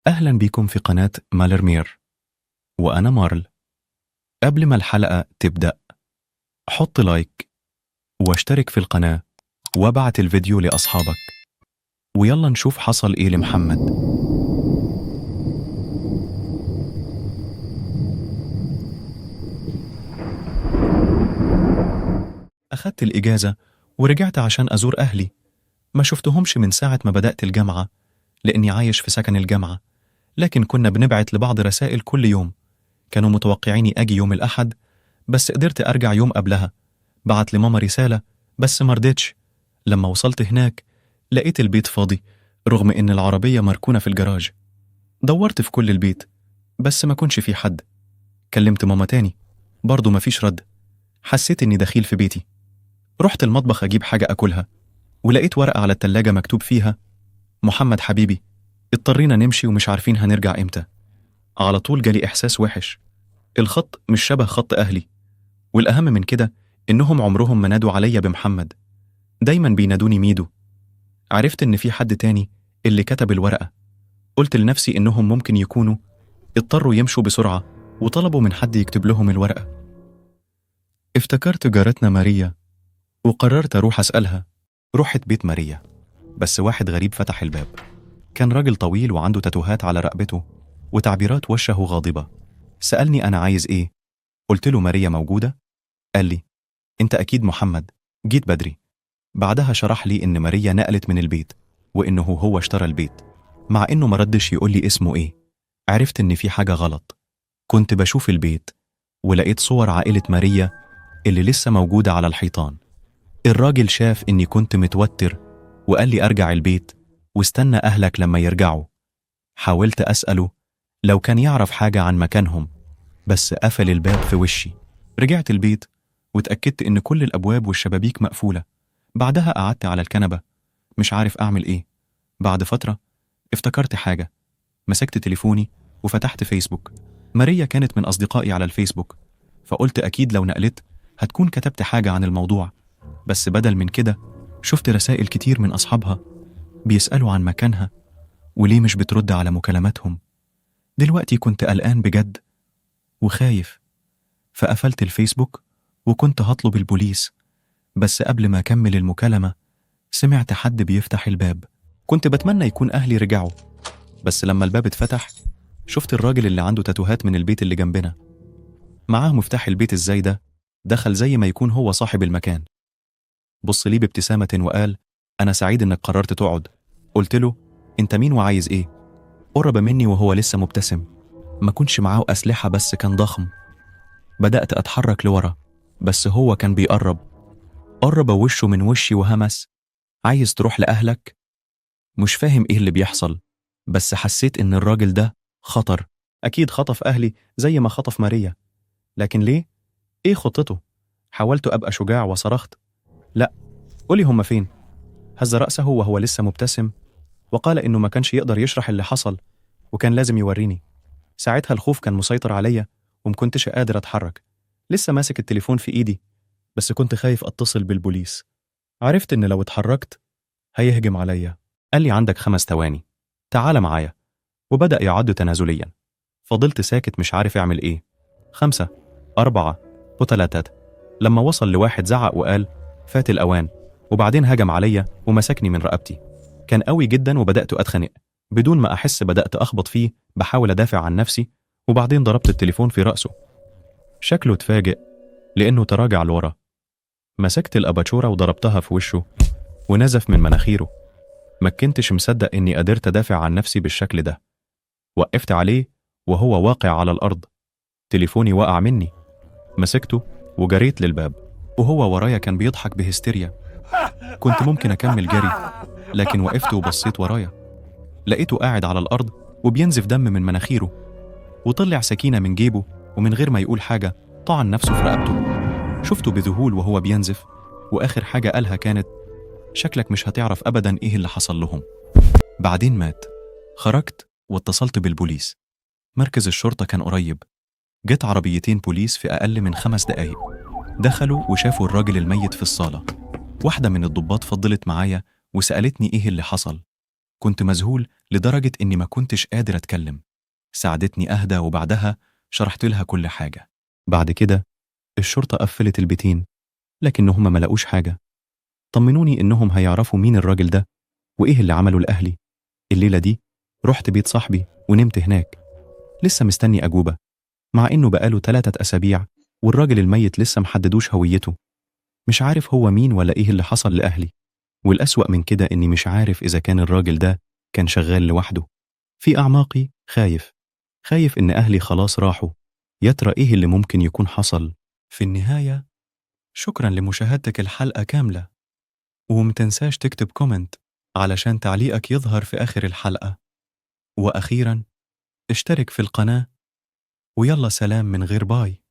أهلا بكم في قناة مالرمير، وأنا مارل. قبل ما الحلقة تبدأ حط لايك واشترك في القناة وابعت الفيديو لأصحابك، ويلا نشوف حصل إيه لمحمد. أخدت الإجازة ورجعت عشان أزور أهلي. ما شفتهمش من ساعة ما بدأت الجامعة، لأني عايش في سكن الجامعة، لكن كنا بنبعت لبعض رسائل كل يوم. كانوا متوقعيني أجي يوم الأحد، بس قدرت أرجع يوم قبلها. بعت لماما رسالة بس مرضتش. لما وصلت هناك لقيت البيت فاضي، رغم إن العربية مركونة في الجراج. دورت في كل البيت بس ما كنش في حد. كلمت ماما تاني، برضو ما فيش رد. حسيت إني دخيل في بيتي. رحت المطبخ أجيب حاجة أكلها، ولقيت ورقة على التلاجة مكتوب فيها: محمد حبيبي، اضطرينا نمشي ومش عارفين هنرجع إمتى. على طول جالي إحساس وحش. الخط مش شبه خط أهلي، والأهم من كده إنهم عمرهم ما نادوا عليا بمحمد، دايما بينادوني ميدو. عرفت إن في حد تاني اللي كتب الورقة. قلت لنفسي إنهم ممكن يكونوا اضطروا يمشوا بسرعة وطلبوا من حد يكتب لهم الورقة. افتكرت جارتنا ماريا وقررت أروح أسألها. رحت بيت ماريا، بس واحد غريب فتح الباب. كان راجل طويل وعنده تاتوهات على رقبته وتعبيرات وشه غاضبة. سألني أنا عايز إيه؟ قلت له ماريا موجودة؟ قال لي: أنت أكيد محمد، جيت بدري. بعدها شرح لي إن ماريا نقلت من البيت، وإنه هو اشترى البيت، مع إنه مردش يقول لي اسمه إيه. عرفت إن في حاجة غلط. كنت بشوف البيت ولقيت صور عائلة ماريا اللي لسه موجودة على الحيطان. الراجل شاف إني كنت متوتر وقال لي أرجع البيت واستنى أهلك لما يرجعوا. حاولت أسأله لو كان يعرف حاجة عن مكانهم، بس قفل الباب في وشي. رجعت البيت واتأكدت إن كل الأبواب والشبابيك مقفولة. بعدها قعدت على الكنبة مش عارف أعمل إيه. بعد فترة افتكرت حاجة. مسكت تليفوني وفتحت فيسبوك. ماريا كانت من أصدقائي على الفيسبوك، فقلت أكيد لو نقلت هتكون كتبت حاجة عن الموضوع. بس بدل من كده شفت رسائل كتير من أصحابها بيسألوا عن مكانها وليه مش بترد على مكالماتهم. دلوقتي كنت قلقان بجد وخايف، فقفلت الفيسبوك وكنت هطلب البوليس. بس قبل ما أكمل المكالمة سمعت حد بيفتح الباب. كنت بتمنى يكون أهلي رجعوا، بس لما الباب اتفتح شفت الراجل اللي عنده تاتوهات من البيت اللي جنبنا. معاه مفتاح البيت ازاي ده؟ دخل زي ما يكون هو صاحب المكان. بص لي بابتسامة وقال: أنا سعيد إنك قررت تقعد. قلت له: أنت مين وعايز إيه؟ قرب مني وهو لسه مبتسم. ما كنش معاه أسلحة بس كان ضخم. بدأت أتحرك لورا بس هو كان بيقرب. قرب وشه من وشي وهمس: عايز تروح لأهلك؟ مش فاهم إيه اللي بيحصل، بس حسيت إن الراجل ده خطر. أكيد خطف أهلي زي ما خطف ماريا، لكن ليه؟ إيه خطته؟ حاولت أبقى شجاع وصرخت: لا، قولي هما فين؟ هز رأسه وهو لسه مبتسم وقال إنه ما كانش يقدر يشرح اللي حصل وكان لازم يوريني. ساعتها الخوف كان مسيطر عليا ومكنتش قادر أتحرك. لسه ماسك التليفون في إيدي بس كنت خايف أتصل بالبوليس. عرفت إن لو اتحركت هيهجم عليا. قال لي: عندك 5 ثواني، تعال معايا. وبدأ يعد تنازليا. فضلت ساكت مش عارف أعمل إيه. 5 4 و3. لما وصل لواحد زعق وقال: فات الأوان. وبعدين هجم عليا ومسكني من رقبتي. كان قوي جدا وبدأت أتخنق. بدون ما أحس بدأت أخبط فيه بحاول أدافع عن نفسي، وبعدين ضربت التليفون في رأسه. شكله اتفاجئ لأنه تراجع لورا. مسكت الأباجورة وضربتها في وشه ونزف من مناخيره. ما كنتش مصدق إني قدرت أدافع عن نفسي بالشكل ده. وقفت عليه وهو واقع على الأرض. تليفوني وقع مني. مسكته وجريت للباب وهو ورايا كان بيضحك بهستيريا. كنت ممكن أكمل جري، لكن وقفت وبصيت ورايا. لقيته قاعد على الأرض وبينزف دم من مناخيره، وطلع سكينة من جيبه ومن غير ما يقول حاجة طعن نفسه في رقبته. شفته بذهول وهو بينزف، وآخر حاجة قالها كانت: شكلك مش هتعرف أبدا إيه اللي حصل لهم. بعدين مات. خرجت واتصلت بالبوليس. مركز الشرطة كان قريب. جت عربيتين بوليس في أقل من 5 دقايق. دخلوا وشافوا الراجل الميت في الصالة. واحدة من الضباط فضلت معايا وسألتني إيه اللي حصل. كنت مذهول لدرجة إني ما كنتش قادر أتكلم. ساعدتني أهدى وبعدها شرحت لها كل حاجة. بعد كده الشرطة قفلت البيتين، لكنهم ما لقوش حاجة. طمنوني إنهم هيعرفوا مين الراجل ده وإيه اللي عمله لأهلي. الليلة دي رحت بيت صاحبي ونمت هناك، لسه مستني أجوبة، مع إنه بقاله 3 أسابيع والراجل الميت لسه محددوش هويته. مش عارف هو مين ولا إيه اللي حصل لأهلي، والأسوأ من كده إني مش عارف إذا كان الراجل ده كان شغال لوحده. في أعماقي خايف إن أهلي خلاص راحوا. يا ترى إيه اللي ممكن يكون حصل؟ في النهاية شكرا لمشاهدتك الحلقة كاملة، ومتنساش تكتب كومنت علشان تعليقك يظهر في آخر الحلقة. وأخيرا اشترك في القناة، ويلا سلام من غير باي.